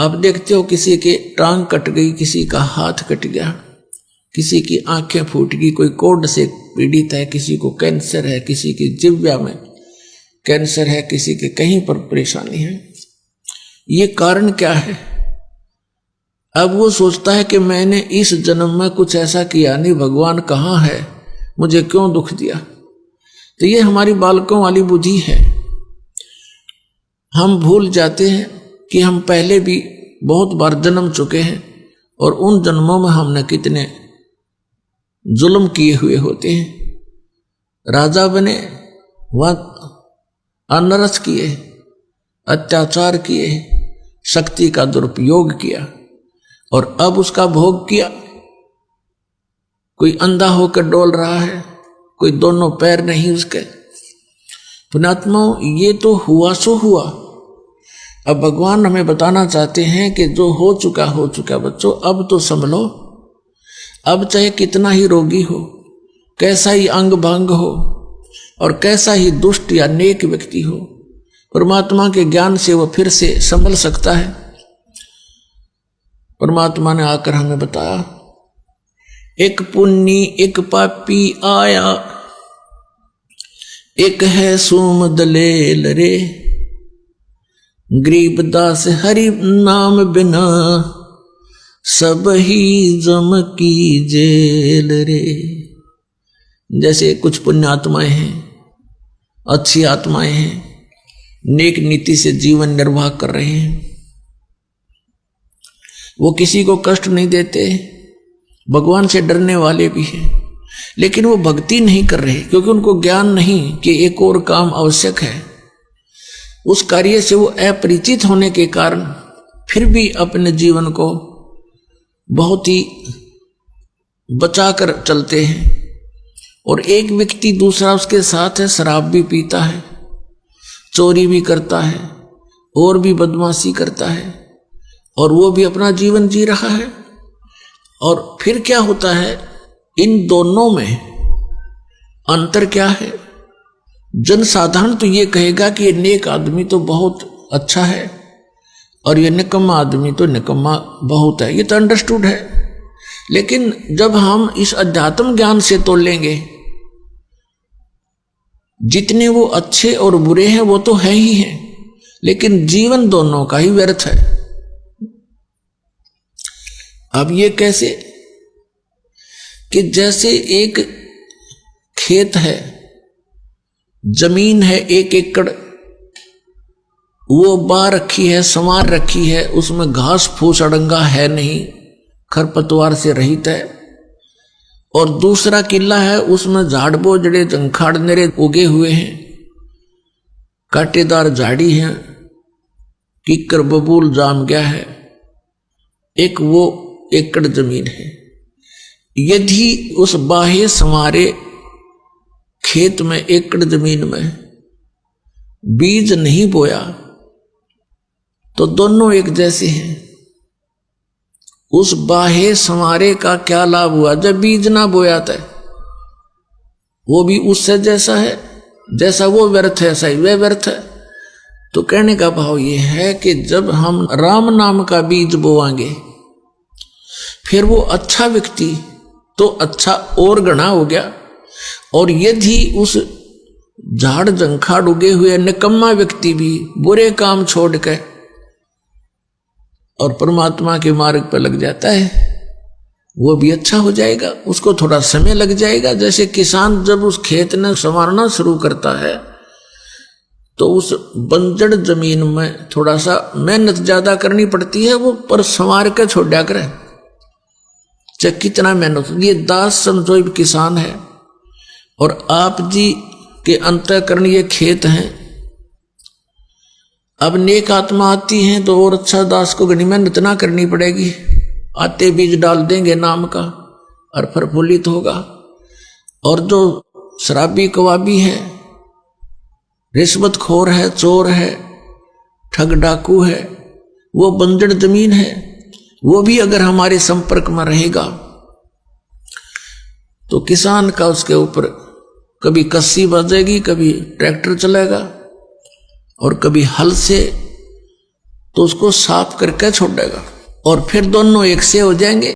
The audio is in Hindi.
आप देखते हो किसी के टांग कट गई, किसी का हाथ कट गया, किसी की आंखें फूट गई, कोई कोढ़ से पीड़ित है, किसी को कैंसर है, किसी की जिह्वा में कैंसर है, किसी के कहीं पर परेशानी है। ये कारण क्या है? अब वो सोचता है कि मैंने इस जन्म में कुछ ऐसा किया नहीं, भगवान कहाँ है, मुझे क्यों दुख दिया। तो ये हमारी बालकों वाली बुद्धि है। हम भूल जाते हैं कि हम पहले भी बहुत बार जन्म चुके हैं और उन जन्मों में हमने कितने जुल्म किए हुए होते हैं। राजा बने, वह अनरस किए, अत्याचार किए, शक्ति का दुरुपयोग किया और अब उसका भोग किया। कोई अंधा होकर डोल रहा है, कोई दोनों पैर नहीं उसके। पुण्यात्माओं, ये तो हुआ सो हुआ। अब भगवान हमें बताना चाहते हैं कि जो हो चुका हो चुका बच्चों, अब तो संभलो। अब चाहे कितना ही रोगी हो, कैसा ही अंग भंग हो और कैसा ही दुष्ट या नेक व्यक्ति हो, परमात्मा के ज्ञान से वो फिर से संभल सकता है। परमात्मा ने आकर हमें बताया, एक पुण्य एक पापी आया, एक है सोम दलेल रे, गरीबदास हरि नाम बिना सब ही जम की जेल रे। जैसे कुछ पुण्य आत्माएं हैं, अच्छी आत्माएं हैं, नेक नीति से जीवन निर्वाह कर रहे हैं, वो किसी को कष्ट नहीं देते, भगवान से डरने वाले भी हैं, लेकिन वो भक्ति नहीं कर रहे क्योंकि उनको ज्ञान नहीं कि एक और काम आवश्यक है। उस कार्य से वो अपरिचित होने के कारण फिर भी अपने जीवन को बहुत ही बचाकर चलते हैं। और एक व्यक्ति दूसरा उसके साथ है, शराब भी पीता है, चोरी भी करता है और भी बदमाशी करता है और वो भी अपना जीवन जी रहा है। और फिर क्या होता है, इन दोनों में अंतर क्या है? जनसाधारण तो ये कहेगा कि ये नेक आदमी तो बहुत अच्छा है और ये निकम्मा आदमी तो निकम्मा बहुत है, ये तो अंडरस्टूड है। लेकिन जब हम इस अध्यात्म ज्ञान से तोलेंगे, जितने वो अच्छे और बुरे हैं वो तो है ही हैं, लेकिन जीवन दोनों का ही व्यर्थ है। अब ये कैसे कि जैसे एक खेत है, जमीन है 1 एकड़, वो बा रखी है, संवार रखी है, उसमें घास फूस अड़ंगा है नहीं, खरपतवार से रहित है। और दूसरा किला है, उसमें झाड़ बोझड़े जंखाड़ नेरे उगे हुए हैं, कांटेदार झाड़ी है, कीकर बबूल जाम गया है। एक वो एकड़ जमीन है। यदि उस बाह्य संवारे खेत में एकड़ जमीन में बीज नहीं बोया तो दोनों एक जैसे हैं। उस बाह्य संवारे का क्या लाभ हुआ जब बीज ना बोया था? वो भी उससे जैसा है, जैसा वो व्यर्थ है, सही वह व्यर्थ है। तो कहने का भाव ये है कि जब हम राम नाम का बीज बोवांगे, फिर वो अच्छा व्यक्ति तो अच्छा और गणा हो गया। और यदि उस झाड़ जंखाड़ उगे हुए निकम्मा व्यक्ति भी बुरे काम छोड़ के और परमात्मा के मार्ग पर लग जाता है, वो भी अच्छा हो जाएगा। उसको थोड़ा समय लग जाएगा। जैसे किसान जब उस खेत ने संवारना शुरू करता है तो उस बंजर जमीन में थोड़ा सा मेहनत ज्यादा करनी पड़ती है, वो पर संवार के छोड़ दिया करे, चाहे कितना मेहनत। ये दास समझो किसान है और आप जी के अंतःकरण ये खेत हैं। अब नेक आत्मा आती हैं तो और अच्छा दास को घनी मेहनत ना करनी पड़ेगी, आते बीज डाल देंगे नाम का और प्रफुल्लित होगा। और जो शराबी कवाबी है, रिश्वतखोर है, चोर है, ठग डाकू है, वो बंजर जमीन है, वो भी अगर हमारे संपर्क में रहेगा तो किसान का उसके ऊपर कभी कस्सी बजेगी, कभी ट्रैक्टर चलेगा और कभी हल से। तो उसको साफ करके छोड़ेगा और फिर दोनों एक से हो जाएंगे।